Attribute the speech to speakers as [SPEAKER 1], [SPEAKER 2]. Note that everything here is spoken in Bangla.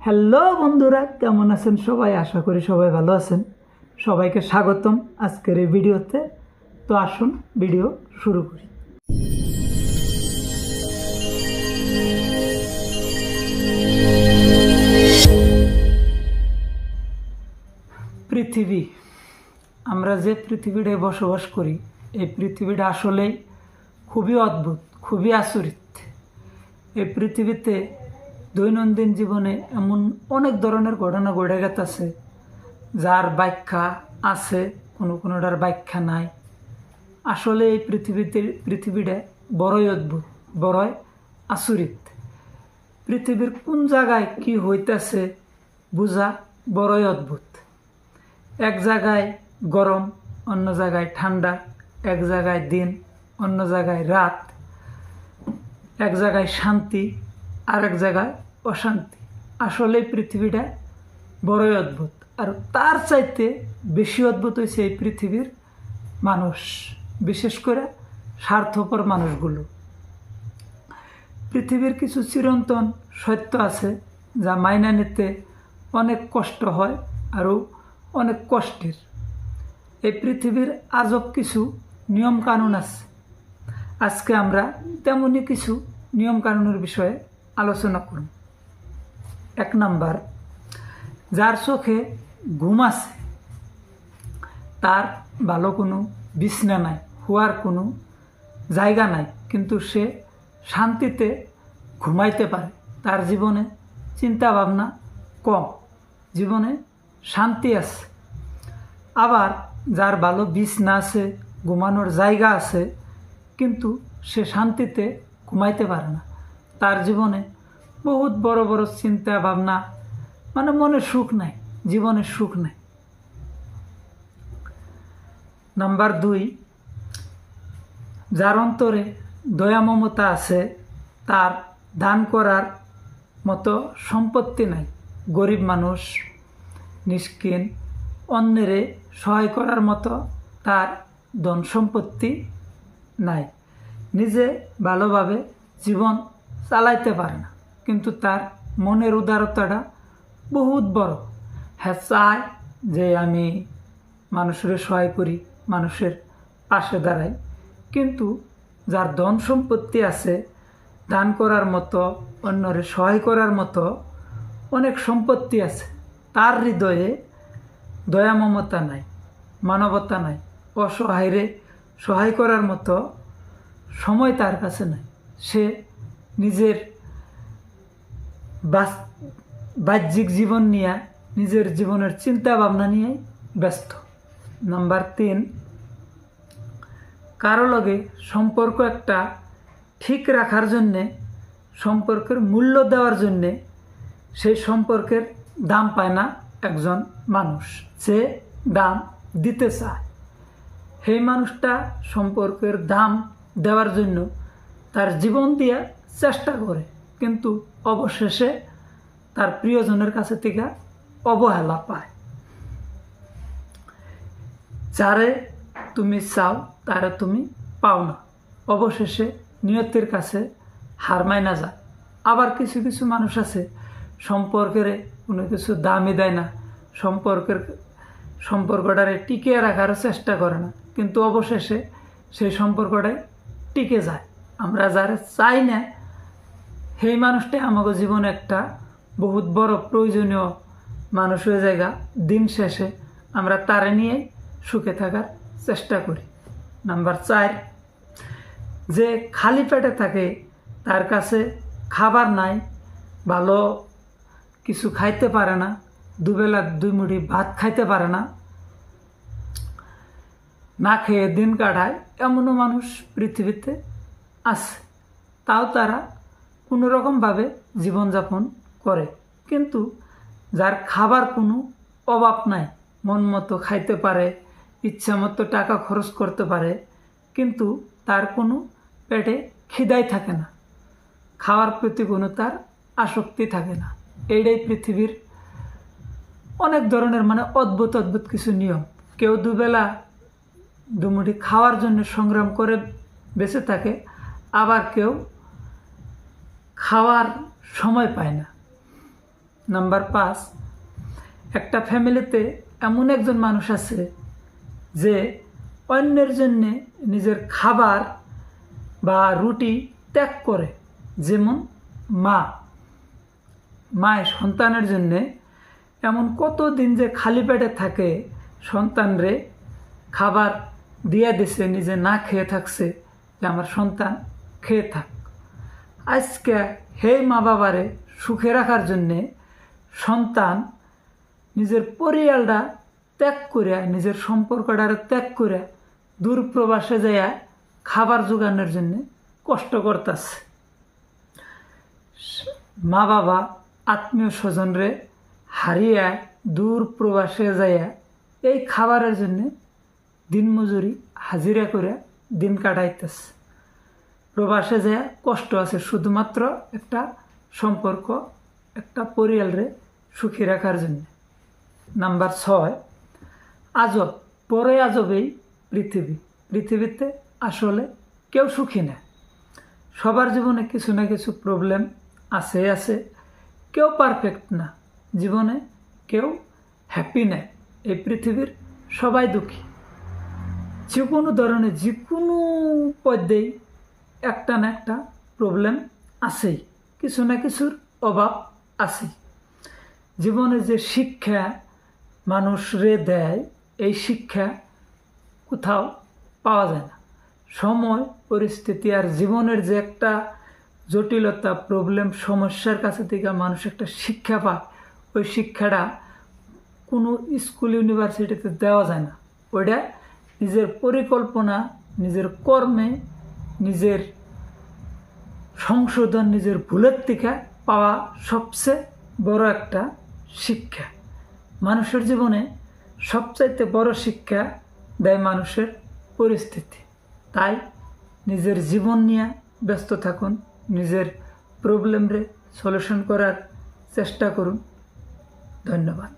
[SPEAKER 1] হ্যালো বন্ধুরা, কেমন আছেন সবাই? আশা করি সবাই ভালো আছেন। সবাইকে স্বাগতম আজকের এই ভিডিওতে। তো আসুন ভিডিও শুরু করি। পৃথিবী, আমরা যে পৃথিবীটায় বসবাস করি, এই পৃথিবীটা আসলেই খুবই অদ্ভুত, খুবই আচরিত। এই পৃথিবীতে দৈনন্দিন জীবনে এমন অনেক ধরনের ঘটনা ঘটে গেছে যার ব্যাখ্যা আছে, কোনোটার ব্যাখ্যা নাই। আসলে এই পৃথিবীটা বড়ই অদ্ভুত, বড়ই আচরিত। পৃথিবীর কোন জায়গায় কি হইতেছে বোঝা বড়ই অদ্ভুত। এক জায়গায় গরম, অন্য জায়গায় ঠান্ডা, এক জায়গায় দিন, অন্য জায়গায় রাত, এক জায়গায় শান্তি আর এক জায়গায় অশান্তি। আসলে পৃথিবীটা বড়ই অদ্ভুত। আর তার চাইতে বেশি অদ্ভুত হয়েছে এই পৃথিবীর মানুষ, বিশেষ করে স্বার্থপর মানুষগুলো। পৃথিবীর কিছু চিরন্তন সত্য আছে যা মাইনা নিতে অনেক কষ্ট হয়, আরও অনেক কষ্টের। এই পৃথিবীর আজব কিছু নিয়মকানুন আছে। আজকে আমরা তেমনই কিছু নিয়মকানুনের বিষয়ে আলোচনা করব। 1 নাম্বার, যার চোখে ঘুম আছে তার ভালো কোনো বিছনা নাই, হওয়ার কোনো জায়গা নাই, কিন্তু সে শান্তিতে ঘুমাইতে পারে। তার জীবনে চিন্তা ভাবনা কম, জীবনে শান্তি আছে। আবার যার ভালো বিছনা আছে, ঘুমানোর জায়গা আছে, কিন্তু সে শান্তিতে ঘুমাইতে পারে না। তার জীবনে বহুত বড় বড় চিন্তা ভাবনা, মানে মনে সুখ নাই, জীবনে সুখ নাই। নাম্বার 2, যার অন্তরে দয়া মমতা আছে, তার দান করার মতো সম্পত্তি নাই। গরিব মানুষ, নিষ্কিন, অন্যেরে সহায় করার মতো তার ধন সম্পত্তি নাই। নিজে ভালোভাবে জীবন চালাইতে পারে না, কিন্তু তার মনের উদারতাটা বহুত বড়। হ্যাঁ, চায় যে আমি মানুষের সহায় করি, মানুষের পাশে দাঁড়াই, কিন্তু যার ধন সম্পত্তি আছে, দান করার মতো, অন্যরে সহায় করার মতো অনেক সম্পত্তি আছে, তার হৃদয়ে দয়া মমতা নাই, মানবতা নাই, অসহায়রে সহায় করার মতো সময় তার কাছে নাই। সে নিজের বাহ্যিক জীবন নিয়ে, নিজের জীবনের চিন্তা ভাবনা নিয়ে ব্যস্ত। নাম্বার 3, কারো লগে সম্পর্ক একটা ঠিক রাখার জন্যে, সম্পর্কের মূল্য দেওয়ার জন্যে সেই সম্পর্কের দাম পায় না একজন মানুষ। যে দাম দিতে চায়, সেই মানুষটা সম্পর্কের দাম দেওয়ার জন্য তার জীবন দিয়ে চেষ্টা করে, কিন্তু অবশেষে তার প্রিয়জনের কাছে থেকে অবহেলা পায়। যারে তুমি চাও তারে তুমি পাও না, অবশেষে নিয়তির কাছে হার মাইনা যায়। আবার কিছু কিছু মানুষ আছে সম্পর্কের কোনো কিছু দামই দেয় না, সম্পর্কটারে টিকিয়ে রাখার চেষ্টা করে না, কিন্তু অবশেষে সেই সম্পর্কটাই টিকে যায়। আমরা যারা চাই না, সেই মানুষটাই আমাকে জীবনে একটা বহুত বড় প্রয়োজনীয় মানুষ হয়ে জায়গা। দিন শেষে আমরা তারে নিয়ে সুখে থাকার চেষ্টা করি। নাম্বার 4, যে খালি পেটে থাকে, তার কাছে খাবার নাই, ভালো কিছু খাইতে পারে না, দুবেলা 2 মুঠি ভাত খাইতে পারে না, না খেয়ে দিন কাটায়, এমনও মানুষ পৃথিবীতে আছে। তাও তারা কোনো রকমভাবে জীবনযাপন করে। কিন্তু যার খাবার কোনো অভাব নাই, মন মতো খাইতে পারে, ইচ্ছা মতো টাকা খরচ করতে পারে, কিন্তু তার কোনো পেটে খিদাই থাকে না, খাওয়ার প্রতি কোনো তার আসক্তি থাকে না। এইটাই পৃথিবীর অনেক ধরনের অদ্ভুত অদ্ভুত কিছু নিয়ম। কেউ দুবেলা 2 মুঠি খাওয়ার জন্য সংগ্রাম করে বেঁচে থাকে, আবার কেউ খাওয়ার সময় পায় না। নাম্বার 5, একটা ফ্যামিলিতে এমন একজন মানুষ আছে যে অন্যের জন্যে নিজের খাবার বা রুটি ত্যাগ করে। যেমন মায়ের সন্তানের জন্যে এমন কতদিন যে খালি পেটে থাকে, সন্তানরে খাবার দিয়ে দিছে, নিজে না খেয়ে থাকছে, যে আমার সন্তান খেয়ে থাক। আজকে সেই মা বাবারে সুখে রাখার জন্যে সন্তান নিজের পরিয়ালটা ত্যাগ করে, নিজের সম্পর্কটারে ত্যাগ করে দূর প্রবাসে যাইয়া খাবার জোগানোর জন্যে কষ্ট করতেছে। মা বাবা আত্মীয় স্বজনরে হারিয়ে দূর প্রবাসে যাইয়া এই খাবারের জন্যে দিনমজুরি হাজিরা করে দিন কাটাইতেছে। প্রবাসে যায় কষ্ট আছে শুধুমাত্র একটা সম্পর্ক, একটা পরিয়ালরে সুখী রাখার জন্য। নাম্বার 6, আজব। বড়ই আজব এই পৃথিবীতে আসলে কেউ সুখী না। সবার জীবনে কিছু না কিছু প্রবলেম আছে। কেউ পারফেক্ট না, জীবনে কেউ হ্যাপি না। এই পৃথিবীর সবাই দুঃখী। যে কোনো ধরনের যে কোনো পর্যায়ে একটা না একটা প্রবলেম আছেই, কিছু না কিছুর অভাব আছে। জীবনে যে শিক্ষা মানুষরে দেয়, এই শিক্ষা কোথাও পাওয়া যায় না। সময়, পরিস্থিতি আর জীবনের যে একটা জটিলতা, প্রবলেম, সমস্যার কাছে থেকে মানুষ একটা শিক্ষা পায়, ওই শিক্ষাটা কোনো স্কুল ইউনিভার্সিটিতে দেওয়া যায় না। ওইটা নিজের পরিকল্পনা, নিজের কর্মে, নিজের সংশোধন, নিজের ভুলের থেকে পাওয়া সবচেয়ে বড় একটা শিক্ষা। মানুষের জীবনে সবচাইতে বড় শিক্ষা দেয় মানুষের পরিস্থিতি। তাই নিজের জীবন নিয়ে ব্যস্ত থাকুন, নিজের প্রবলেমরে সলিউশন করার চেষ্টা করুন। ধন্যবাদ।